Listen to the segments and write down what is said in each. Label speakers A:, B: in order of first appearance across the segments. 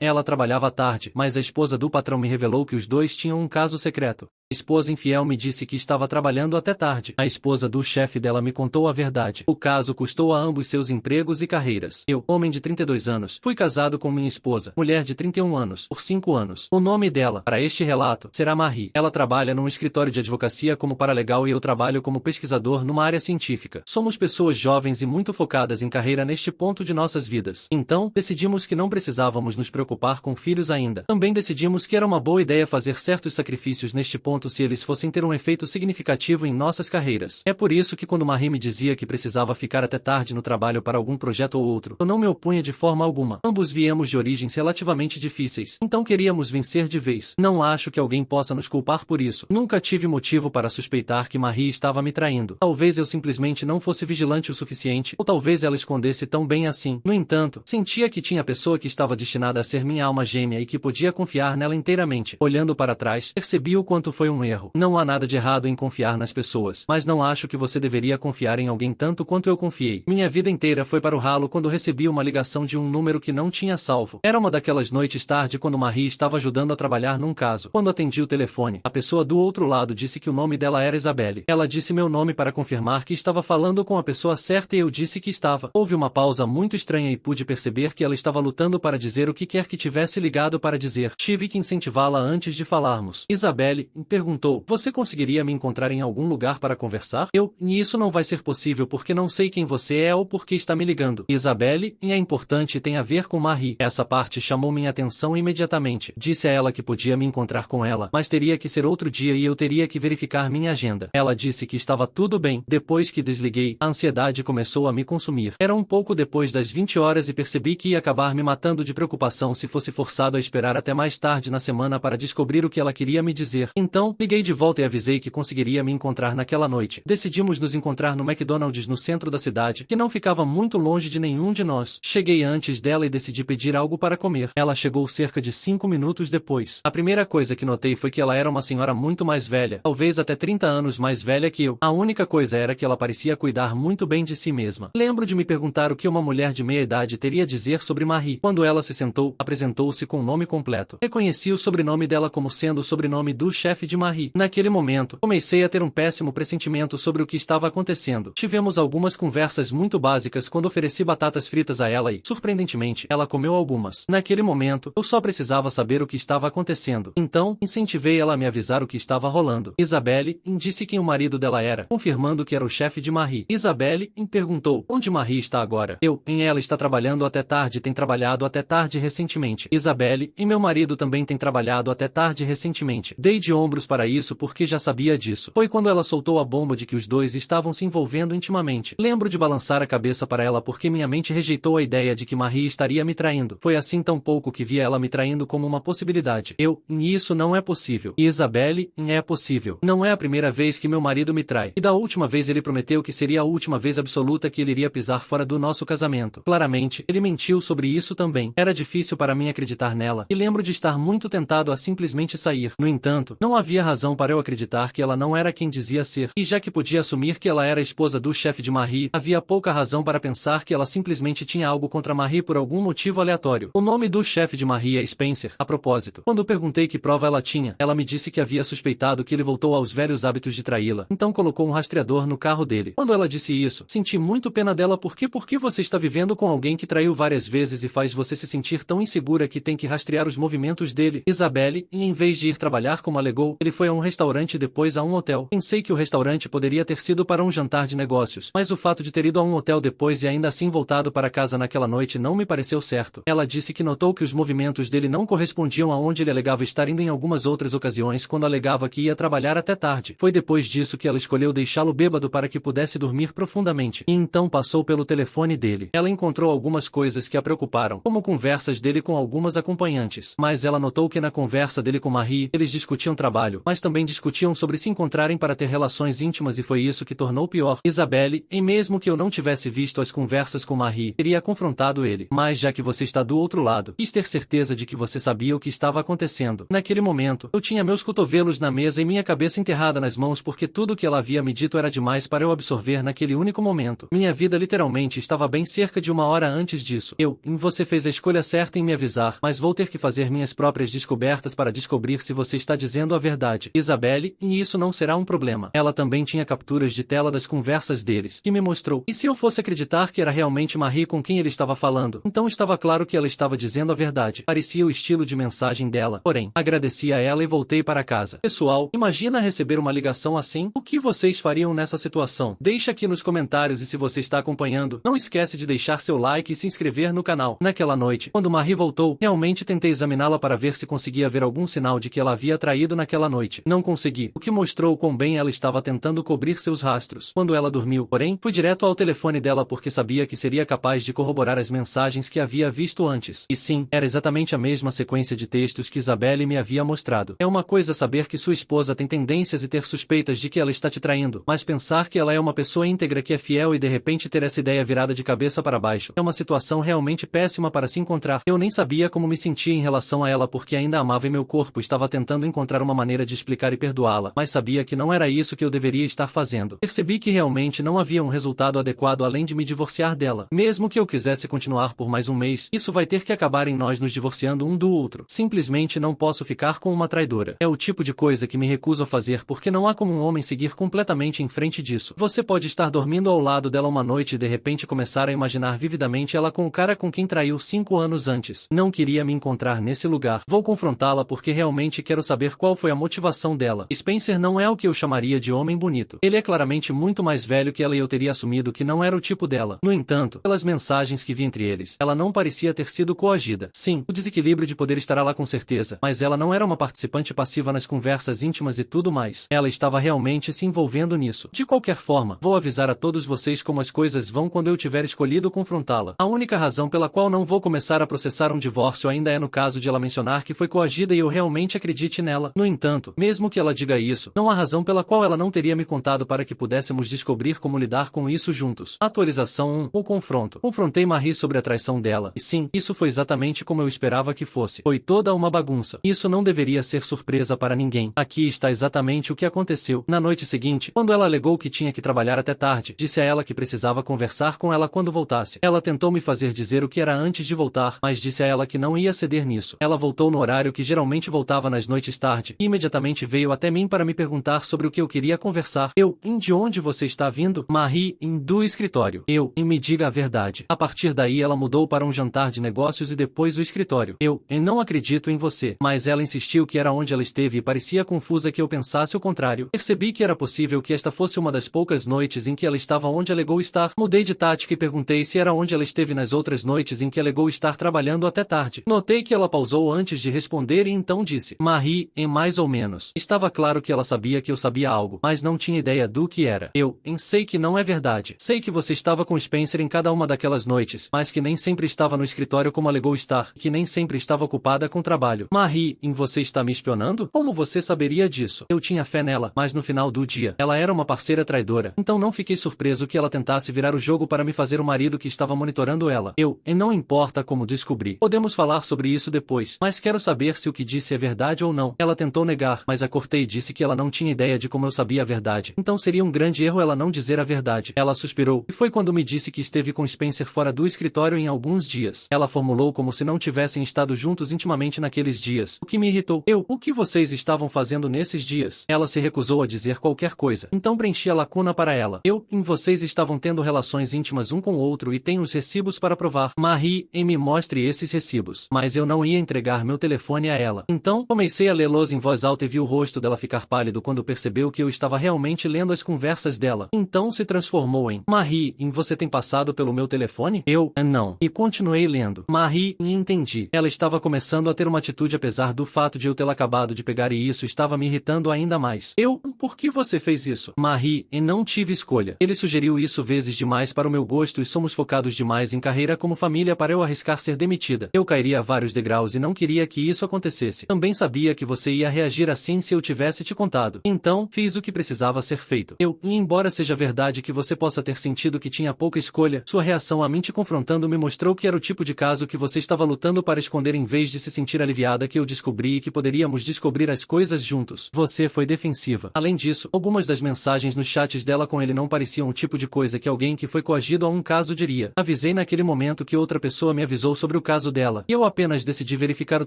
A: Ela trabalhava à tarde, mas a esposa do patrão me revelou que os dois tinham um caso secreto. A esposa infiel me disse que estava trabalhando até tarde. A esposa do chefe dela me contou a verdade. O caso custou a ambos seus empregos e carreiras. Eu, homem de 32 anos, fui casado com minha esposa, mulher de 31 anos, por 5 anos. O nome dela, para este relato, será Marie. Ela trabalha num escritório de advocacia como paralegal e eu trabalho como pesquisador numa área científica. Somos pessoas jovens e muito focadas em carreira neste ponto de nossas vidas. Então, decidimos que não precisávamos nos preocupar com filhos ainda. Também decidimos que era uma boa ideia fazer certos sacrifícios neste ponto se eles fossem ter um efeito significativo em nossas carreiras. É por isso que quando Marie me dizia que precisava ficar até tarde no trabalho para algum projeto ou outro, eu não me opunha de forma alguma. Ambos viemos de origens relativamente difíceis, então queríamos vencer de vez. Não acho que alguém possa nos culpar por isso. Nunca tive motivo para suspeitar que Marie estava me traindo. Talvez eu simplesmente não fosse vigilante o suficiente, ou talvez ela escondesse tão bem assim. No entanto, sentia que tinha a pessoa que estava destinada a ser minha alma gêmea e que podia confiar nela inteiramente. Olhando para trás, percebi o quanto foi um erro. Não há nada de errado em confiar nas pessoas, mas não acho que você deveria confiar em alguém tanto quanto eu confiei. Minha vida inteira foi para o ralo quando recebi uma ligação de um número que não tinha salvo. Era uma daquelas noites tarde quando Marie estava ajudando a trabalhar num caso. Quando atendi o telefone, a pessoa do outro lado disse que o nome dela era Isabelle. Ela disse meu nome para confirmar que estava falando com a pessoa certa e eu disse que estava. Houve uma pausa muito estranha e pude perceber que ela estava lutando para dizer o que quer que tivesse ligado para dizer. Tive que incentivá-la antes de falarmos. Isabelle perguntou, você conseguiria me encontrar em algum lugar para conversar? E isso não vai ser possível porque não sei quem você é ou por que está me ligando. Isabelle, é importante e tem a ver com Marie. Essa parte chamou minha atenção imediatamente. Disse a ela que podia me encontrar com ela, mas teria que ser outro dia e eu teria que verificar minha agenda. Ela disse que estava tudo bem. Depois que desliguei, a ansiedade começou a me consumir. Era um pouco depois das 20 horas e percebi que ia acabar me matando de preocupação se fosse forçado a esperar até mais tarde na semana para descobrir o que ela queria me dizer. Então, liguei de volta e avisei que conseguiria me encontrar naquela noite. Decidimos nos encontrar no McDonald's no centro da cidade, que não ficava muito longe de nenhum de nós. Cheguei antes dela e decidi pedir algo para comer. Ela chegou cerca de 5 minutos depois. A primeira coisa que notei foi que ela era uma senhora muito mais velha, talvez até 30 anos mais velha que eu. A única coisa era que ela parecia cuidar muito bem de si mesma. Lembro de me perguntar o que uma mulher de meia idade teria a dizer sobre Marie. Quando ela se sentou, apresentou-se com o nome completo. Reconheci o sobrenome dela como sendo o sobrenome do chefe de Marie. Naquele momento, comecei a ter um péssimo pressentimento sobre o que estava acontecendo. Tivemos algumas conversas muito básicas quando ofereci batatas fritas a ela e, surpreendentemente, ela comeu algumas. Naquele momento, eu só precisava saber o que estava acontecendo. Então, incentivei ela a me avisar o que estava rolando. Isabelle disse quem o marido dela era, confirmando que era o chefe de Marie. Isabelle perguntou, onde Marie está agora? Ela está trabalhando até tarde, tem trabalhado até tarde recentemente. Isabelle, meu marido também tem trabalhado até tarde recentemente. Dei de ombros para isso porque já sabia disso. Foi quando ela soltou a bomba de que os dois estavam se envolvendo intimamente. Lembro de balançar a cabeça para ela porque minha mente rejeitou a ideia de que Marie estaria me traindo. Foi assim tão pouco que via ela me traindo como uma possibilidade. Isso não é possível. E Isabelle, é possível. Não é a primeira vez que meu marido me trai. E da última vez ele prometeu que seria a última vez absoluta que ele iria pisar fora do nosso casamento. Claramente, ele mentiu sobre isso também. Era difícil para mim acreditar nela, e lembro de estar muito tentado a simplesmente sair. No entanto, não havia razão para eu acreditar que ela não era quem dizia ser. E já que podia assumir que ela era a esposa do chefe de Marie, havia pouca razão para pensar que ela simplesmente tinha algo contra Marie por algum motivo aleatório. O nome do chefe de Marie é Spencer. A propósito, quando perguntei que prova ela tinha, ela me disse que havia suspeitado que ele voltou aos velhos hábitos de traí-la, então colocou um rastreador no carro dele. Quando ela disse isso, senti muito pena dela porque você está vivendo com alguém que traiu várias vezes e faz você se sentir tão insegura que tem que rastrear os movimentos dele. Isabelle, em vez de ir trabalhar como alegou, ele foi a um restaurante e depois a um hotel. Pensei que o restaurante poderia ter sido para um jantar de negócios, mas o fato de ter ido a um hotel depois e ainda assim voltado para casa naquela noite não me pareceu certo. Ela disse que notou que os movimentos dele não correspondiam aonde ele alegava estar indo em algumas outras ocasiões quando alegava que ia trabalhar até tarde. Foi depois disso que ela escolheu deixá-lo bêbado para que pudesse dormir profundamente. E então passou pelo telefone dele. Ela encontrou algumas coisas que a preocuparam, como conversas dele com algumas acompanhantes. Mas ela notou que na conversa dele com Marie, eles discutiam trabalho. trabalho, mas também discutiam sobre se encontrarem para ter relações íntimas e foi isso que tornou pior. Isabelle, e mesmo que eu não tivesse visto as conversas com Marie, teria confrontado ele. Mas já que você está do outro lado, quis ter certeza de que você sabia o que estava acontecendo. Naquele momento, eu tinha meus cotovelos na mesa e minha cabeça enterrada nas mãos porque tudo o que ela havia me dito era demais para eu absorver naquele único momento. Minha vida literalmente estava bem cerca de uma hora antes disso. Você fez a escolha certa em me avisar, mas vou ter que fazer minhas próprias descobertas para descobrir se você está dizendo a verdade. Isabelle, e isso não será um problema. Ela também tinha capturas de tela das conversas deles, que me mostrou. E se eu fosse acreditar que era realmente Marie com quem ele estava falando, então estava claro que ela estava dizendo a verdade. Parecia o estilo de mensagem dela. Porém, agradeci a ela e voltei para casa. Pessoal, imagina receber uma ligação assim? O que vocês fariam nessa situação? Deixa aqui nos comentários e se você está acompanhando, não esquece de deixar seu like e se inscrever no canal. Naquela noite, quando Marie voltou, realmente tentei examiná-la para ver se conseguia ver algum sinal de que ela havia traído naquela noite. Não consegui, o que mostrou quão bem ela estava tentando cobrir seus rastros. Quando ela dormiu, porém, fui direto ao telefone dela porque sabia que seria capaz de corroborar as mensagens que havia visto antes. E sim, era exatamente a mesma sequência de textos que Isabelle me havia mostrado. É uma coisa saber que sua esposa tem tendências e ter suspeitas de que ela está te traindo, mas pensar que ela é uma pessoa íntegra que é fiel e de repente ter essa ideia virada de cabeça para baixo é uma situação realmente péssima para se encontrar. Eu nem sabia como me sentia em relação a ela porque ainda amava e meu corpo estava tentando encontrar uma maneira de explicar e perdoá-la, mas sabia que não era isso que eu deveria estar fazendo. Percebi que realmente não havia um resultado adequado além de me divorciar dela. Mesmo que eu quisesse continuar por mais um mês, isso vai ter que acabar em nós nos divorciando um do outro. Simplesmente não posso ficar com uma traidora. É o tipo de coisa que me recuso a fazer porque não há como um homem seguir completamente em frente disso. Você pode estar dormindo ao lado dela uma noite e de repente começar a imaginar vividamente ela com o cara com quem traiu 5 anos antes. Não queria me encontrar nesse lugar. Vou confrontá-la porque realmente quero saber qual foi a motivação dela. Spencer não é o que eu chamaria de homem bonito. Ele é claramente muito mais velho que ela e eu teria assumido que não era o tipo dela. No entanto, pelas mensagens que vi entre eles, ela não parecia ter sido coagida. Sim, o desequilíbrio de poder estará lá com certeza, mas ela não era uma participante passiva nas conversas íntimas e tudo mais. Ela estava realmente se envolvendo nisso. De qualquer forma, vou avisar a todos vocês como as coisas vão quando eu tiver escolhido confrontá-la. A única razão pela qual não vou começar a processar um divórcio ainda é no caso de ela mencionar que foi coagida e eu realmente acredite nela. No entanto, mesmo que ela diga isso, não há razão pela qual ela não teria me contado para que pudéssemos descobrir como lidar com isso juntos. Atualização 1. O confronto. Confrontei Marie sobre a traição dela. E sim, isso foi exatamente como eu esperava que fosse. Foi toda uma bagunça. Isso não deveria ser surpresa para ninguém. Aqui está exatamente o que aconteceu. Na noite seguinte, quando ela alegou que tinha que trabalhar até tarde, disse a ela que precisava conversar com ela quando voltasse. Ela tentou me fazer dizer o que era antes de voltar, mas disse a ela que não ia ceder nisso. Ela voltou no horário que geralmente voltava nas noites tarde, e imediatamente veio até mim para me perguntar sobre o que eu queria conversar. De onde você está vindo? Marie, do escritório. Me diga a verdade. A partir daí ela mudou para um jantar de negócios e depois o escritório. Não acredito em você. Mas ela insistiu que era onde ela esteve e parecia confusa que eu pensasse o contrário. Percebi que era possível que esta fosse uma das poucas noites em que ela estava onde alegou estar. Mudei de tática e perguntei se era onde ela esteve nas outras noites em que alegou estar trabalhando até tarde. Notei que ela pausou antes de responder e então disse: Marie, mais ou menos. Estava claro que ela sabia que eu sabia algo, mas não tinha ideia do que era. Sei que não é verdade. Sei que você estava com Spencer em cada uma daquelas noites, mas que nem sempre estava no escritório como alegou estar, que nem sempre estava ocupada com trabalho. Marie, você está me espionando? Como você saberia disso? Eu tinha fé nela, mas no final do dia, ela era uma parceira traidora. Então não fiquei surpreso que ela tentasse virar o jogo para me fazer o marido que estava monitorando ela. Não importa como descobri. Podemos falar sobre isso depois, mas quero saber se o que disse é verdade ou não. Ela tentou negar, mas a cortei e disse que ela não tinha ideia de como eu sabia a verdade. Então seria um grande erro ela não dizer a verdade. Ela suspirou, e foi quando me disse que esteve com Spencer fora do escritório em alguns dias. Ela formulou como se não tivessem estado juntos intimamente naqueles dias, o que me irritou. O que vocês estavam fazendo nesses dias? Ela se recusou a dizer qualquer coisa. Então preenchi a lacuna para ela. Vocês estavam tendo relações íntimas um com o outro e tenho os recibos para provar. Marie, me mostre esses recibos. Mas eu não ia entregar meu telefone a ela. Então, comecei a lê-los em voz alta e vi o rosto dela ficar pálido quando percebeu que eu estava realmente lendo as conversas dela. Então se transformou em: Marie, você tem passado pelo meu telefone? Não. E continuei lendo. Marie, entendi. Ela estava começando a ter uma atitude apesar do fato de eu tê-la acabado de pegar e isso estava me irritando ainda mais. Por que você fez isso? Marie, não tive escolha. Ele sugeriu isso vezes demais para o meu gosto e somos focados demais em carreira como família para eu arriscar ser demitida. Eu cairia a vários degraus e não queria que isso acontecesse. Também sabia que você ia reagir agir assim se eu tivesse te contado. Então, fiz o que precisava ser feito. E embora seja verdade que você possa ter sentido que tinha pouca escolha, sua reação a mim te confrontando me mostrou que era o tipo de caso que você estava lutando para esconder em vez de se sentir aliviada que eu descobri e que poderíamos descobrir as coisas juntos. Você foi defensiva. Além disso, algumas das mensagens nos chats dela com ele não pareciam o tipo de coisa que alguém que foi coagido a um caso diria. Avisei naquele momento que outra pessoa me avisou sobre o caso dela, e eu apenas decidi verificar o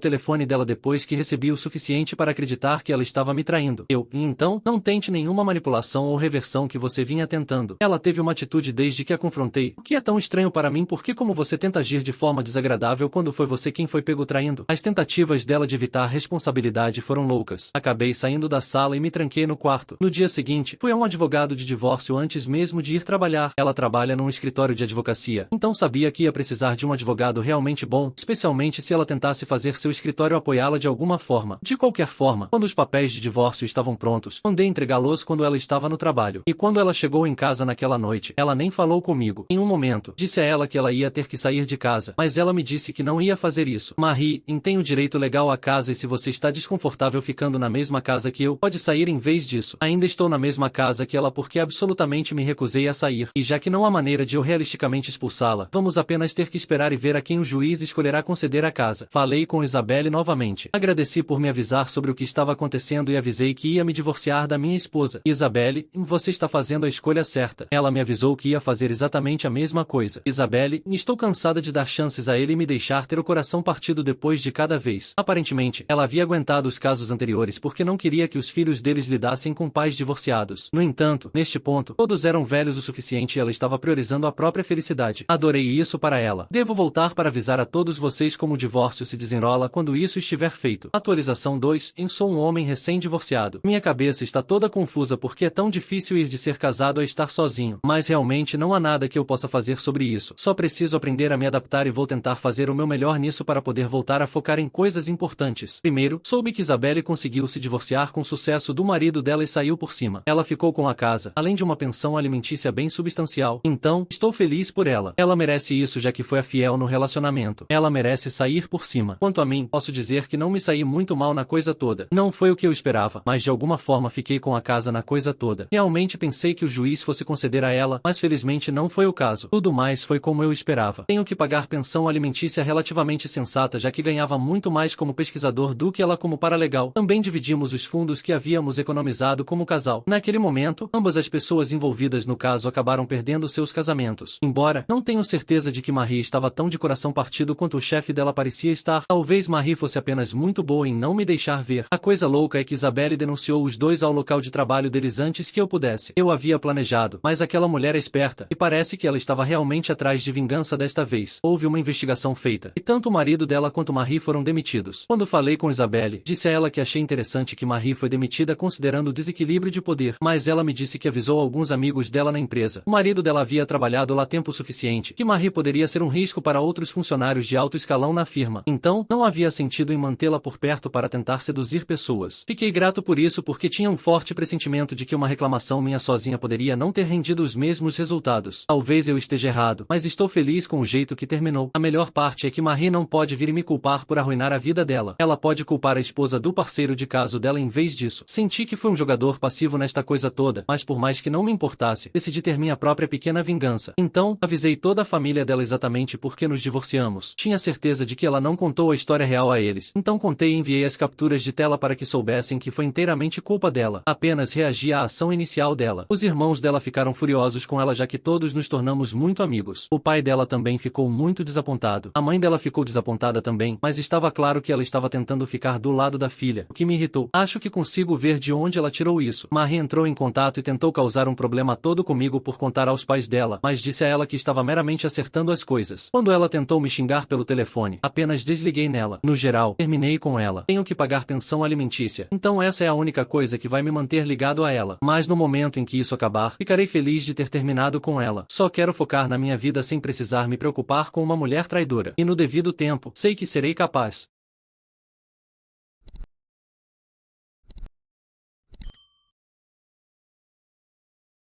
A: telefone dela depois que recebi o suficiente para acreditar que ela estava me traindo. E então, não tente nenhuma manipulação ou reversão que você vinha tentando. Ela teve uma atitude desde que a confrontei, o que é tão estranho para mim porque como você tenta agir de forma desagradável quando foi você quem foi pego traindo. As tentativas dela de evitar responsabilidade foram loucas. Acabei saindo da sala e me tranquei no quarto. No dia seguinte, fui a um advogado de divórcio antes mesmo de ir trabalhar. Ela trabalha num escritório de advocacia, então sabia que ia precisar de um advogado realmente bom, especialmente se ela tentasse fazer seu escritório apoiá-la de alguma forma. De qualquer forma, quando os papéis de divórcio estavam prontos, mandei entregá-los quando ela estava no trabalho. E quando ela chegou em casa naquela noite, ela nem falou comigo. Em um momento, disse a ela que ela ia ter que sair de casa, mas ela me disse que não ia fazer isso. Marie, tenho direito legal à casa e se você está desconfortável ficando na mesma casa que eu, pode sair em vez disso. Ainda estou na mesma casa que ela porque absolutamente me recusei a sair, e já que não há maneira de eu realisticamente expulsá-la, vamos apenas ter que esperar e ver a quem o juiz escolherá conceder a casa. Falei com Isabelle novamente. Agradeci por me avisar sobre o que estava acontecendo e avisei que ia me divorciar da minha esposa. Isabelle, você está fazendo a escolha certa. Ela me avisou que ia fazer exatamente a mesma coisa. Isabelle, estou cansada de dar chances a ele e me deixar ter o coração partido depois de cada vez. Aparentemente, ela havia aguentado os casos anteriores porque não queria que os filhos deles lidassem com pais divorciados. No entanto, neste ponto, todos eram velhos o suficiente e ela estava priorizando a própria felicidade. Adorei isso para ela. Devo voltar para avisar a todos vocês como o divórcio se desenrola quando isso estiver feito. Atualização 2. Sou um homem recém-divorciado. Minha cabeça está toda confusa porque é tão difícil ir de ser casado a estar sozinho. Mas realmente não há nada que eu possa fazer sobre isso. Só preciso aprender a me adaptar e vou tentar fazer o meu melhor nisso para poder voltar a focar em coisas importantes. Primeiro, soube que Isabelle conseguiu se divorciar com sucesso do marido dela e saiu por cima. Ela ficou com a casa, além de uma pensão alimentícia bem substancial. Então, estou feliz por ela. Ela merece isso já que foi a fiel no relacionamento. Ela merece sair por cima. Quanto a mim, posso dizer que não me saí muito mal na coisa toda. Não foi o que eu esperava, mas de alguma forma fiquei com a casa na coisa toda. Realmente pensei que o juiz fosse conceder a ela, mas felizmente não foi o caso. Tudo mais foi como eu esperava. Tenho que pagar pensão alimentícia relativamente sensata já que ganhava muito mais como pesquisador do que ela como paralegal. Também dividimos os fundos que havíamos economizado como casal. Naquele momento, ambas as pessoas envolvidas no caso acabaram perdendo seus casamentos. Embora, não tenho certeza de que Marie estava tão de coração partido quanto o chefe dela parecia estar. Talvez Marie fosse apenas muito boa em não me deixar ver. A coisa louca é que Isabelle denunciou os dois ao local de trabalho deles antes que eu pudesse. Eu havia planejado, mas aquela mulher é esperta, e parece que ela estava realmente atrás de vingança desta vez. Houve uma investigação feita, e tanto o marido dela quanto Marie foram demitidos. Quando falei com Isabelle, disse a ela que achei interessante que Marie foi demitida considerando o desequilíbrio de poder, mas ela me disse que avisou alguns amigos dela na empresa. O marido dela havia trabalhado lá tempo suficiente, que Marie poderia ser um risco para outros funcionários de alto escalão na firma. Então, não havia sentido em mantê-la por perto para tentar seduzir pessoas. Fiquei grato por isso porque tinha um forte pressentimento de que uma reclamação minha sozinha poderia não ter rendido os mesmos resultados. Talvez eu esteja errado, mas estou feliz com o jeito que terminou. A melhor parte é que Marie não pode vir me culpar por arruinar a vida dela. Ela pode culpar a esposa do parceiro de caso dela em vez disso. Senti que fui um jogador passivo nesta coisa toda, mas por mais que não me importasse, decidi ter minha própria pequena vingança. Então, avisei toda a família dela exatamente porque nos divorciamos. Tinha certeza de que ela não contou a história real a eles. Então contei e enviei as capturas de tela para que soubessem que foi inteiramente culpa dela. Apenas reagi à ação inicial dela. Os irmãos dela ficaram furiosos com ela já que todos nos tornamos muito amigos. O pai dela também ficou muito desapontado. A mãe dela ficou desapontada também, mas estava claro que ela estava tentando ficar do lado da filha, o que me irritou. Acho que consigo ver de onde ela tirou isso. Marie entrou em contato e tentou causar um problema todo comigo por contar aos pais dela, mas disse a ela que estava meramente acertando as coisas. Quando ela tentou me xingar pelo telefone, apenas desliguei nela. No geral, terminei com ela. Tenho que pagar pensão alimentícia, então essa é a única coisa que vai me manter ligado a ela. Mas no momento em que isso acabar, ficarei feliz de ter terminado com ela. Só quero focar na minha vida sem precisar me preocupar com uma mulher traidora. E no devido tempo, sei que serei capaz.